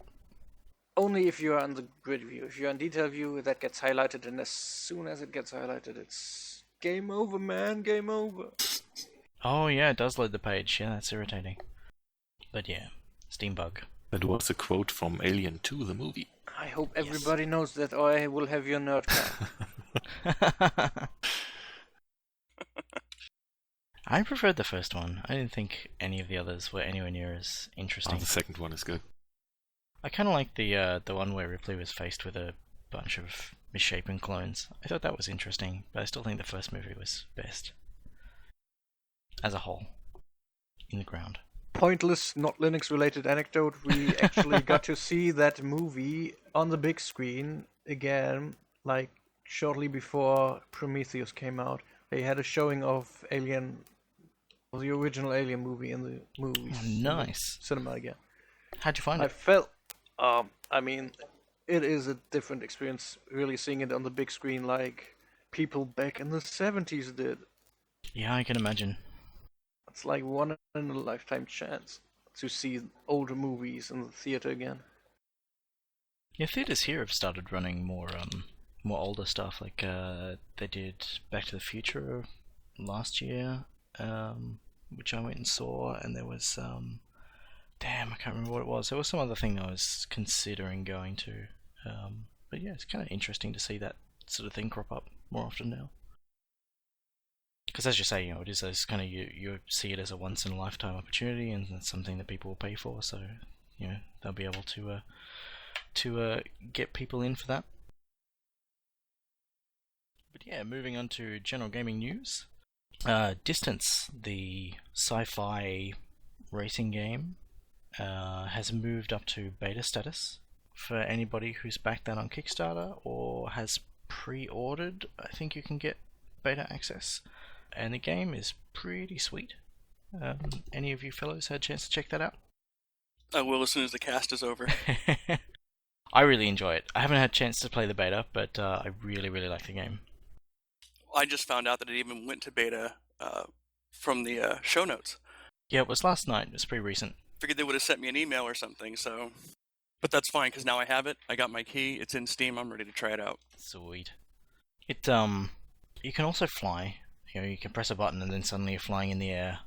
Only if you are in the grid view. If you're in detail view, that gets highlighted, and as soon as it gets highlighted, it's game over, man, game over. Oh yeah, it does load the page. Yeah, that's irritating. But yeah, Steam bug. That was a quote from Alien 2, the movie. I hope everybody knows that, or I will have your nerd card. I preferred the first one. I didn't think any of the others were anywhere near as interesting. Oh, the second one is good. I kind of like the one where Ripley was faced with a bunch of misshapen clones. I thought that was interesting, but I still think the first movie was best. As a whole. In the ground. Pointless, not Linux-related anecdote. We actually got to see that movie on the big screen again, like shortly before Prometheus came out. They had a showing of Alien, the original Alien movie in the movies. Oh, nice. Cinema again. How'd you find it? I felt, I mean, it is a different experience really seeing it on the big screen like people back in the 70s did. Yeah, I can imagine. It's like one in a lifetime chance to see older movies in the theater again. Yeah, theaters here have started running more older stuff. Like they did Back to the Future last year, which I went and saw, and there was damn, I can't remember what it was. There was some other thing I was considering going to. But yeah, it's kind of interesting to see that sort of thing crop up more often now. Because as you say, it is those kind of you see it as a once in a lifetime opportunity, and it's something that people will pay for. So they'll be able to get people in for that. But yeah, moving on to general gaming news. Distance, the sci-fi racing game, has moved up to beta status for anybody who's backed that on Kickstarter or has pre-ordered. I think you can get beta access. And the game is pretty sweet. Any of you fellows had a chance to check that out? I will as soon as the cast is over. I really enjoy it. I haven't had a chance to play the beta, but I really, really like the game. I just found out that it even went to beta from the show notes. Yeah, it was last night. It was pretty recent. Figured they would have sent me an email or something, so... But that's fine, because now I have it. I got my key. It's in Steam. I'm ready to try it out. Sweet. It you can also fly. You can press a button and then suddenly you're flying in the air,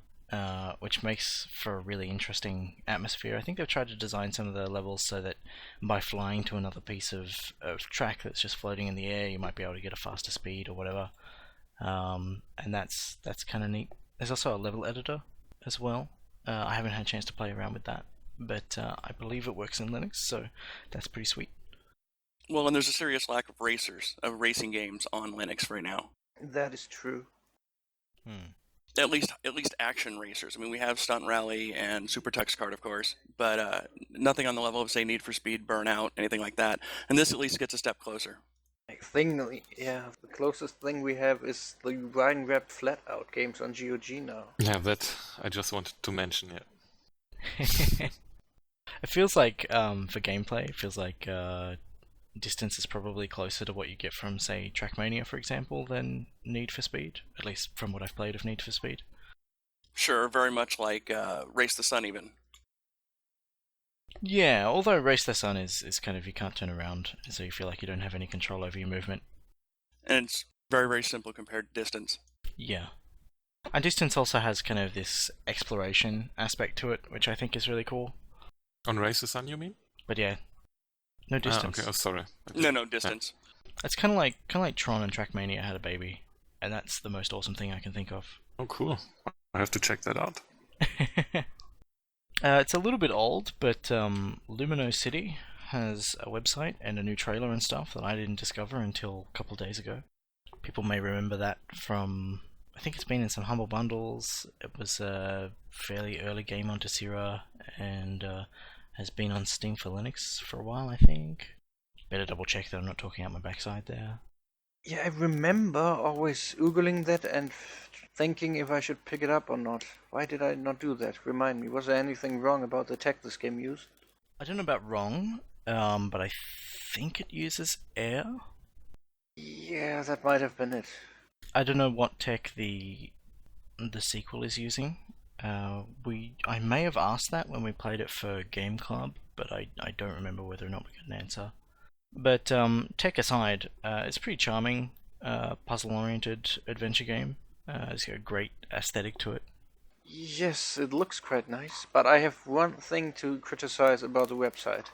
which makes for a really interesting atmosphere. I think they've tried to design some of the levels so that by flying to another piece of track that's just floating in the air, you might be able to get a faster speed or whatever. and that's kind of neat. There's also a level editor as well. I haven't had a chance to play around with that, but I believe it works in Linux, so that's pretty sweet. Well, and there's a serious lack of racing games on Linux right now. That is true. At least action racers. I mean, we have Stunt Rally and Super Tux Kart, of course, but nothing on the level of, say, Need for Speed, Burnout, anything like that. And this at least gets a step closer. The closest thing we have is the Rhine Rap Flat Out games on GOG now. Yeah, that I just wanted to mention it. It feels like, for gameplay, it feels like distance is probably closer to what you get from, say, Trackmania, for example, than Need for Speed, at least from what I've played of Need for Speed. Sure, very much like Race the Sun, even. Yeah, although Race the Sun is kind of, you can't turn around, so you feel like you don't have any control over your movement. And it's very, very simple compared to Distance. Yeah. And Distance also has kind of this exploration aspect to it, which I think is really cool. On Race the Sun, you mean? But yeah, no Distance. Okay, sorry. No, Distance. It's kind of like Tron and Trackmania had a baby, and that's the most awesome thing I can think of. Oh, cool. I have to check that out. It's a little bit old, but Lumino City has a website and a new trailer and stuff that I didn't discover until a couple of days ago. People may remember that from, I think it's been in some Humble Bundles. It was a fairly early game on Terse, and has been on Steam for Linux for a while, I think. Better double check that I'm not talking out my backside there. Yeah, I remember always Googling that and thinking if I should pick it up or not. Why did I not do that? Remind me, was there anything wrong about the tech this game used? I don't know about wrong, but I think it uses air. Yeah, that might have been it. I don't know what tech the sequel is using. I may have asked that when we played it for Game Club, but I don't remember whether or not we got an answer. But tech aside, it's pretty charming, puzzle-oriented adventure game. It's got a great aesthetic to it. Yes, it looks quite nice, but I have one thing to criticize about the website.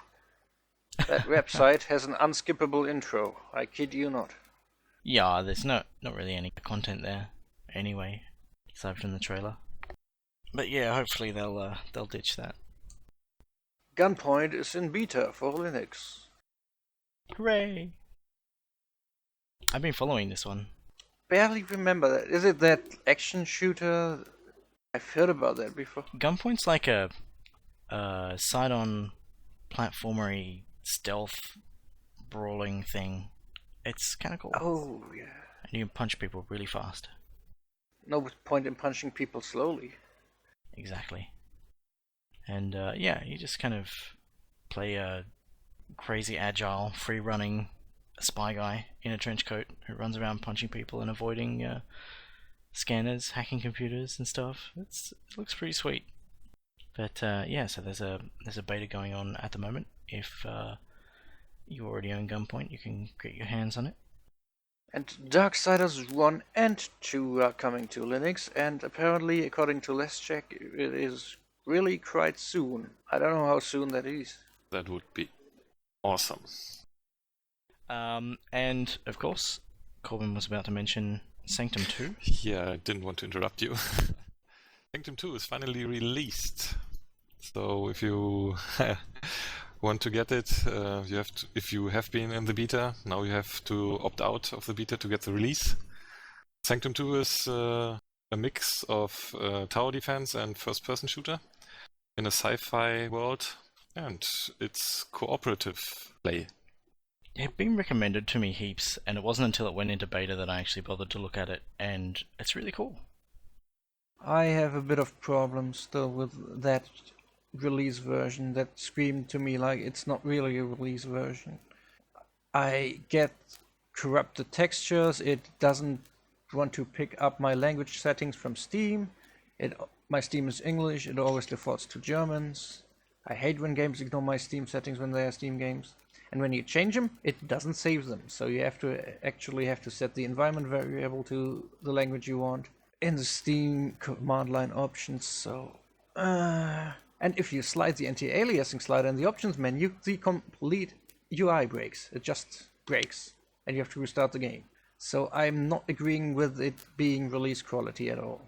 That website has an unskippable intro, I kid you not. Yeah, there's not really any content there anyway, aside from the trailer. But yeah, hopefully they'll ditch that. Gunpoint is in beta for Linux. Hooray! I've been following this one. Barely remember that. Is it that action shooter? I've heard about that before. Gunpoint's like a side-on platformery stealth brawling thing. It's kind of cool. Oh, yeah. And you can punch people really fast. No point in punching people slowly. Exactly. And yeah, you just kind of play a crazy agile, free-running spy guy in a trench coat who runs around punching people and avoiding scanners, hacking computers and stuff. It looks pretty sweet. But yeah, so there's a beta going on at the moment. If you already own Gunpoint, you can get your hands on it. And Darksiders 1 and 2 are coming to Linux, and apparently, according to Let's Check, it is really quite soon. I don't know how soon that is. That would be awesome. And of course, Corben was about to mention Sanctum 2. Yeah, I didn't want to interrupt you. Sanctum 2 is finally released. So if you want to get it, you have to, if you have been in the beta, now you have to opt out of the beta to get the release. Sanctum 2 is a mix of tower defense and first-person shooter in a sci-fi world, and it's cooperative play. It had been recommended to me heaps, and it wasn't until it went into beta that I actually bothered to look at it, and it's really cool. I have a bit of problem still with that release version that screamed to me like it's not really a release version. I get corrupted textures, it doesn't want to pick up my language settings from Steam, my Steam is English, it always defaults to Germans. I hate when games ignore my Steam settings when they are Steam games. And when you change them, it doesn't save them. So you actually have to set the environment variable to the language you want in the Steam command line options. So, and if you slide the anti-aliasing slider in the options menu, the complete UI breaks. It just breaks, and you have to restart the game. So I'm not agreeing with it being release quality at all.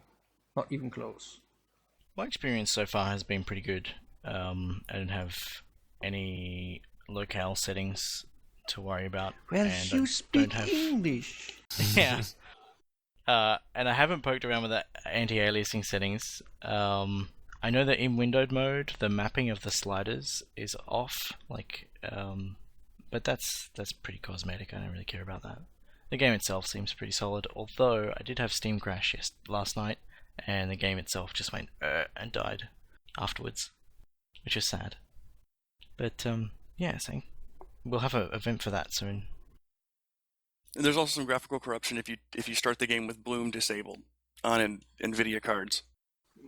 Not even close. My experience so far has been pretty good. I don't have any locale settings to worry about. Well, and you I speak don't have... English. Yeah. And I haven't poked around with the anti-aliasing settings. I know that in windowed mode, the mapping of the sliders is off, but that's pretty cosmetic. I don't really care about that. The game itself seems pretty solid, although I did have Steam crash last night, and the game itself just went and died afterwards, which is sad. But yeah, so we'll have an event for that soon. And there's also some graphical corruption if you start the game with Bloom disabled on NVIDIA cards.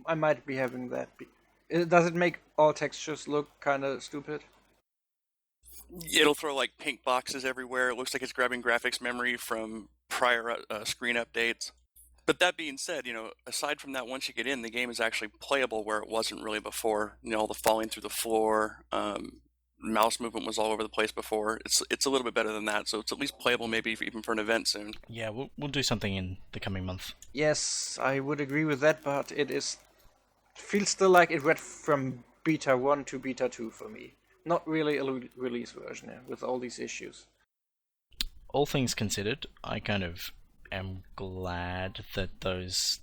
I might be having that. Does it make all textures look kind of stupid? It'll throw like pink boxes everywhere. It looks like it's grabbing graphics memory from prior screen updates. But that being said, aside from that, once you get in, the game is actually playable where it wasn't really before. All the falling through the floor, mouse movement was all over the place before. It's a little bit better than that, so it's at least playable, maybe even for an event soon. Yeah, we'll do something in the coming month. Yes, I would agree with that, but it feels still like it went from beta 1 to beta 2 for me. Not really a release version with all these issues. All things considered, I kind of am glad that those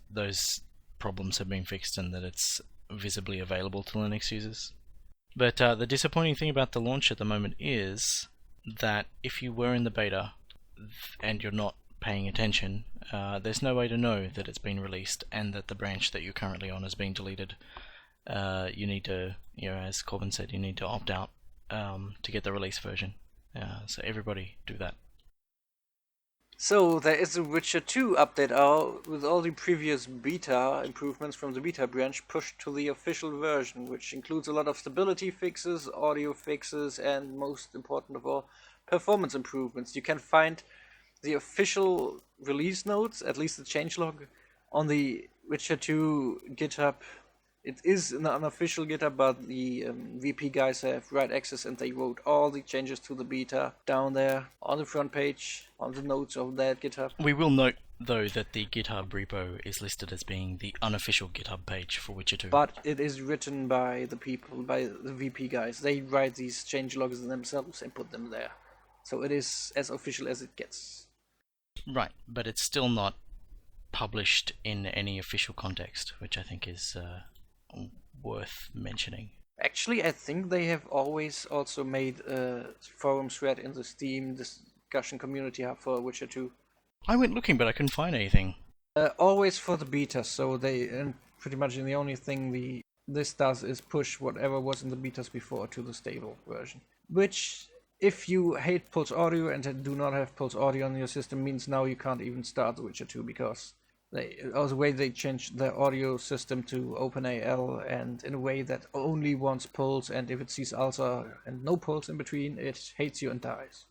problems have been fixed and that it's visibly available to Linux users. But the disappointing thing about the launch at the moment is that if you were in the beta and you're not paying attention, there's no way to know that it's been released and that the branch that you're currently on has been deleted. You need to, as Corben said, you need to opt out to get the release version. So everybody do that. So there is a Witcher 2 update out with all the previous beta improvements from the beta branch pushed to the official version, which includes a lot of stability fixes, audio fixes, and most important of all, performance improvements. You can find the official release notes, at least the changelog, on the Witcher 2 GitHub. It is an unofficial GitHub, but the VP guys have write access and they wrote all the changes to the beta down there on the front page, on the notes of that GitHub. We will note, though, that the GitHub repo is listed as being the unofficial GitHub page for Witcher 2. But it is written by the people, by the VP guys. They write these changelogs themselves and put them there. So it is as official as it gets. Right, but it's still not published in any official context, which I think is worth mentioning. Actually, I think they have always also made a forum thread in the Steam discussion community hub for Witcher 2. I went looking, but I couldn't find anything. Always for the beta, so and pretty much the only thing this does is push whatever was in the betas before to the stable version. Which, if you hate Pulse Audio and do not have Pulse Audio on your system, means now you can't even start The Witcher 2 because the way they changed their audio system to OpenAL and in a way that only wants pulse, and if it sees alpha and no pulse in between, it hates you and dies.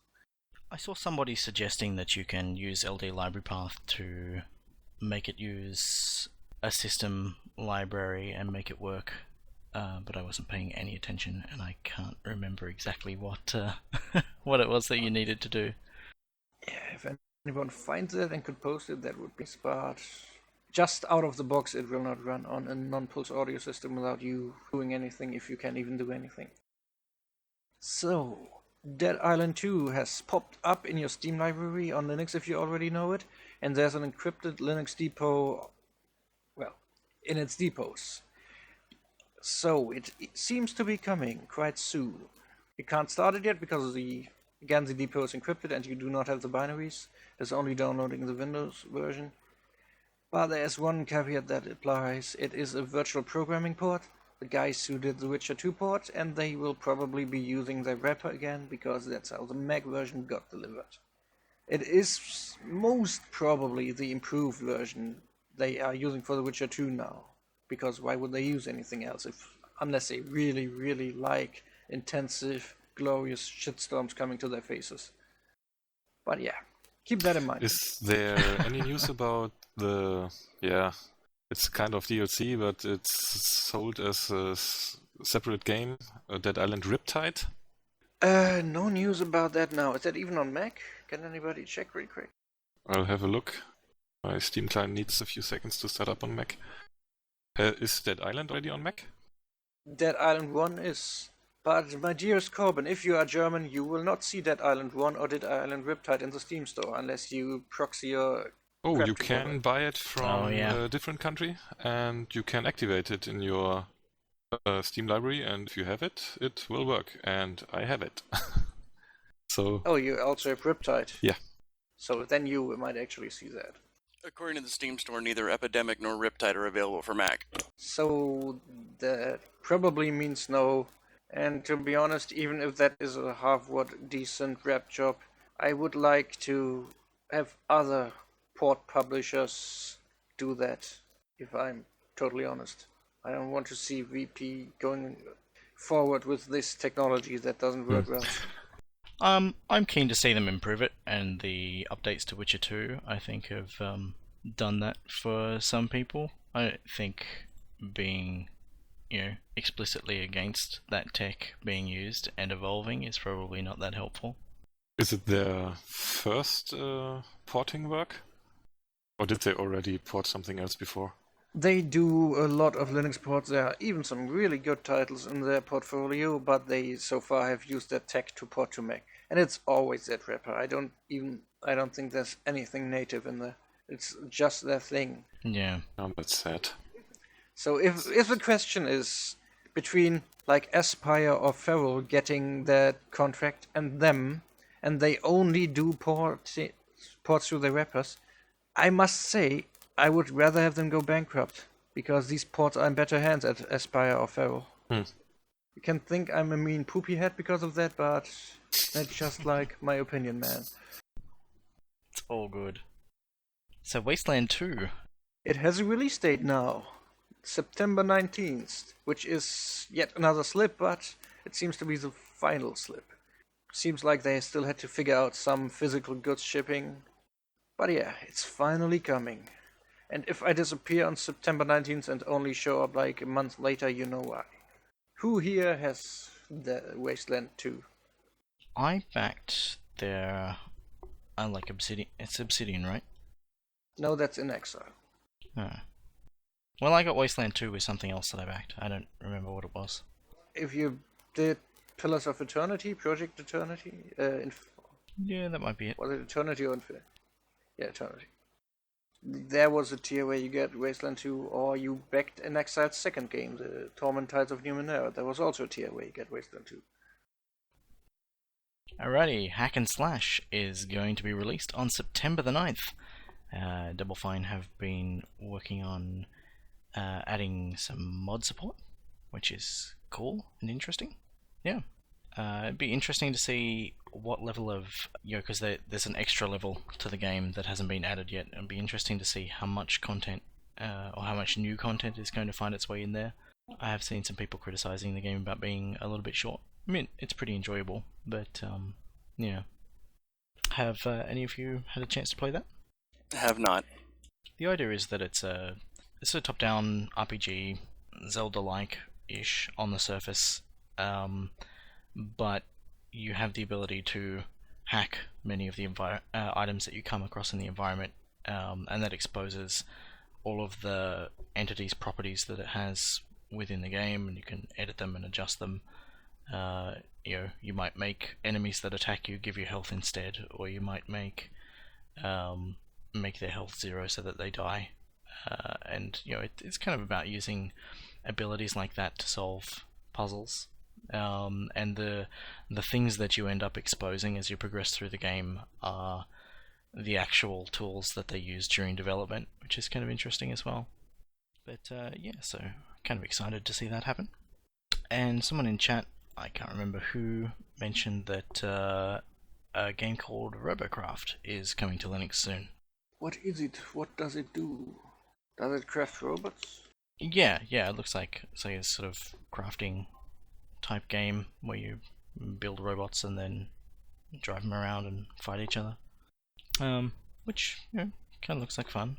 I saw somebody suggesting that you can use LD Library Path to make it use a system library and make it work, but I wasn't paying any attention and I can't remember exactly what what it was that you needed to do. Yeah, if anyone finds it and could post it, that would be smart. Just out of the box, it will not run on a non-pulse audio system without you doing anything, if you can even do anything. So, Dead Island 2 has popped up in your Steam library on Linux if you already know it, and there's an encrypted Linux depot, well, in its depots. So, it seems to be coming quite soon. You can't start it yet because again, the depot is encrypted and you do not have the binaries. It's only downloading the Windows version. But there's one caveat that applies. It is a virtual programming port. The guys who did the Witcher 2 port, and they will probably be using their wrapper again because that's how the Mac version got delivered. It is most probably the improved version they are using for the Witcher 2 now. Because why would they use anything else unless they really, really like intensive, glorious shitstorms coming to their faces. But yeah, keep that in mind. Is there any news about it's kind of DLC, but it's sold as a separate game, Dead Island Riptide? No news about that now. Is that even on Mac? Can anybody check really quick? I'll have a look. My Steam client needs a few seconds to start up on Mac. Is Dead Island already on Mac? Dead Island 1 is. But my dearest Corben, if you are German, you will not see Dead Island 1 or Dead Island Riptide in the Steam store unless you proxy your Oh, crap you together. can buy it from yeah. a different country, and you can activate it in your Steam library, and if you have it, it will work, and I have it. So, Oh, you also have Riptide? Yeah. So then you might actually see that. According to the Steam store, neither Epidemic nor Riptide are available for Mac. So that probably means no. And to be honest, even if that is a half-what decent rep job, I would like to have other port publishers do that, if I'm totally honest. I don't want to see VP going forward with this technology that doesn't work well. I'm keen to see them improve it, and the updates to Witcher 2, I think, have done that for some people. I don't think being, explicitly against that tech being used and evolving is probably not that helpful. is it their first porting work? Or did they already port something else before? They do a lot of Linux ports. There are even some really good titles in their portfolio, but they so far have used that tech to port to Mac. And it's always that wrapper. I don't think there's anything native in there. It's just their thing. Yeah. Oh, that's sad. So if the question is between like Aspire or Feral getting that contract and them, and they only do ports through their wrappers, I must say I would rather have them go bankrupt, because these ports are in better hands at Aspire or Feral. You can think I'm a mean poopy head because of that, but that's just like my opinion, man. It's all good. So Wasteland 2. It has a release date now, September 19th, which is yet another slip, but it seems to be the final slip. Seems like they still had to figure out some physical goods shipping. But yeah, it's finally coming. And if I disappear on September 19th and only show up like a month later, you know why. Who here has the Wasteland 2? I backed their... I like Obsidian. It's Obsidian, right? No, that's In Exile. Oh. Well, I got Wasteland 2 with something else that I backed. I don't remember what it was. If you did Pillars of Eternity, Project Eternity, Yeah, that might be it. was it Eternity or Infinite? Yeah, Eternity. There was a tier where you get Wasteland 2, or you backed In Exile's second game, the Torment Tides of Numenera. There was also a tier where you get Wasteland 2. Alrighty, Hack and Slash is going to be released on September the 9th. Double Fine have been working on adding some mod support, which is cool and interesting. Yeah. It'd be interesting to see what level of, because there's an extra level to the game that hasn't been added yet. It'd be interesting to see how much content, or how much new content is going to find its way in there. I have seen some people criticizing the game about being a little bit short. I mean, it's pretty enjoyable, but, yeah. Have any of you had a chance to play that? Have not. The idea is that it's a top-down RPG, Zelda-like-ish on the surface, but you have the ability to hack many of the items that you come across in the environment, and that exposes all of the entities' properties that it has within the game, and you can edit them and adjust them. You might make enemies that attack you give you health instead, or you might make their health 0 so that they die. And it's kind of about using abilities like that to solve puzzles. And the things that you end up exposing as you progress through the game are the actual tools that they use during development, which is kind of interesting as well. But yeah, so kind of excited to see that happen. And someone in chat, I can't remember who, mentioned that a game called Robocraft is coming to Linux soon. What is it? What does it do? Does it craft robots? Yeah, it looks like a sort of crafting type game where you build robots and then drive them around and fight each other. Which kind of looks like fun.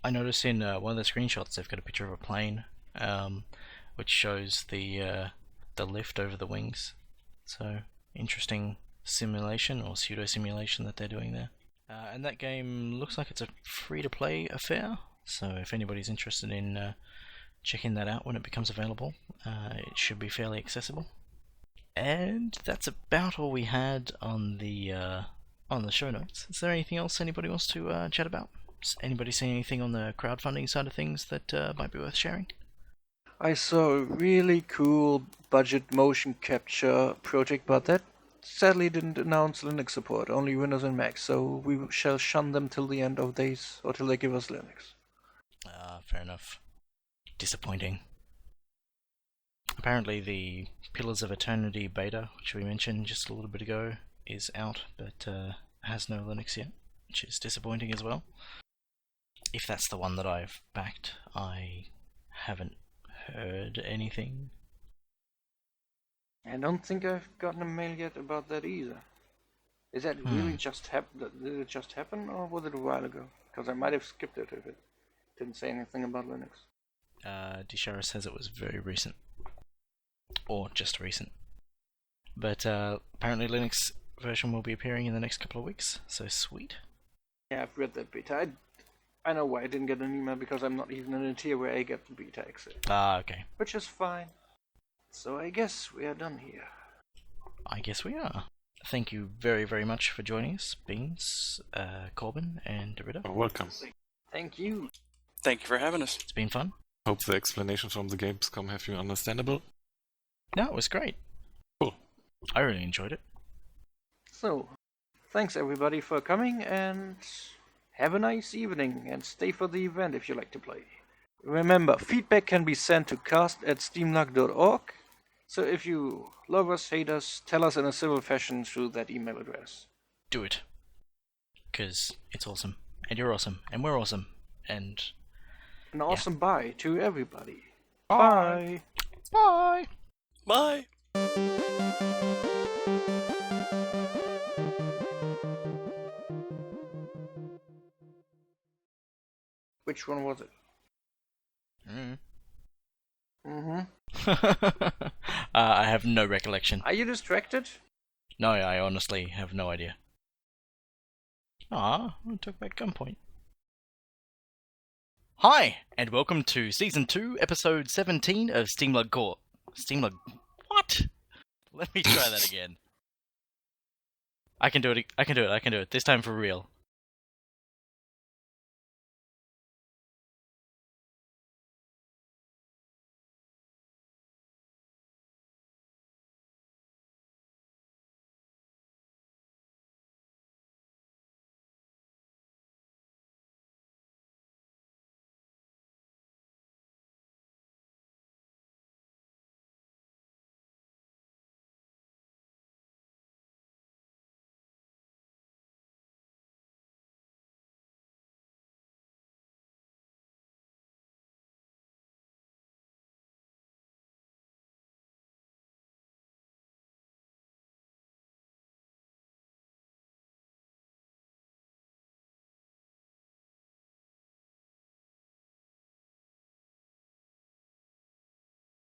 I noticed in one of the screenshots they've got a picture of a plane, which shows the lift over the wings. So interesting simulation or pseudo simulation that they're doing there. And that game looks like it's a free-to-play affair, so if anybody's interested in checking that out when it becomes available, it should be fairly accessible. And that's about all we had on the show notes. Is there anything else anybody wants to chat about? Has anybody seen anything on the crowdfunding side of things that might be worth sharing? I saw a really cool budget motion capture project, but that sadly didn't announce Linux support, only Windows and Mac, so we shall shun them till the end of days, or till they give us Linux. Fair enough. Disappointing. Apparently the Pillars of Eternity beta, which we mentioned just a little bit ago, is out, but has no Linux yet, which is disappointing as well. If that's the one that I've backed, I haven't heard anything. I don't think I've gotten a mail yet about that either. Is that really just happened? Did it just happen, or was it a while ago? Because I might have skipped it if it didn't say anything about Linux. Dishara says it was very recent. Or just recent. But apparently Linux version will be appearing in the next couple of weeks, so sweet. Yeah, I've read that beta. I know why I didn't get an email, because I'm not even in a tier where I get the beta access. Okay. Which is fine. So I guess we are done here. I guess we are. Thank you very, very much for joining us, Beans, Corben, and Derrida. Oh, welcome. Thank you. Thank you for having us. It's been fun. Hope the explanations from the Gamescom have you understandable. No, it was great. Cool. I really enjoyed it. So, thanks everybody for coming, and have a nice evening, and stay for the event if you like to play. Remember, feedback can be sent to cast@steamlug.org, so if you love us, hate us, tell us in a civil fashion through that email address. Do it. Because it's awesome. And you're awesome. And we're awesome. And An awesome bye to everybody. Bye. Bye! Bye! Which one was it? I have no recollection. Are you distracted? No, I honestly have no idea. I took back gunpoint. Hi, and welcome to Season 2, Episode 17 of SteamLUG Court. SteamLUG... What? Let me try that again. I can do it. This time for real.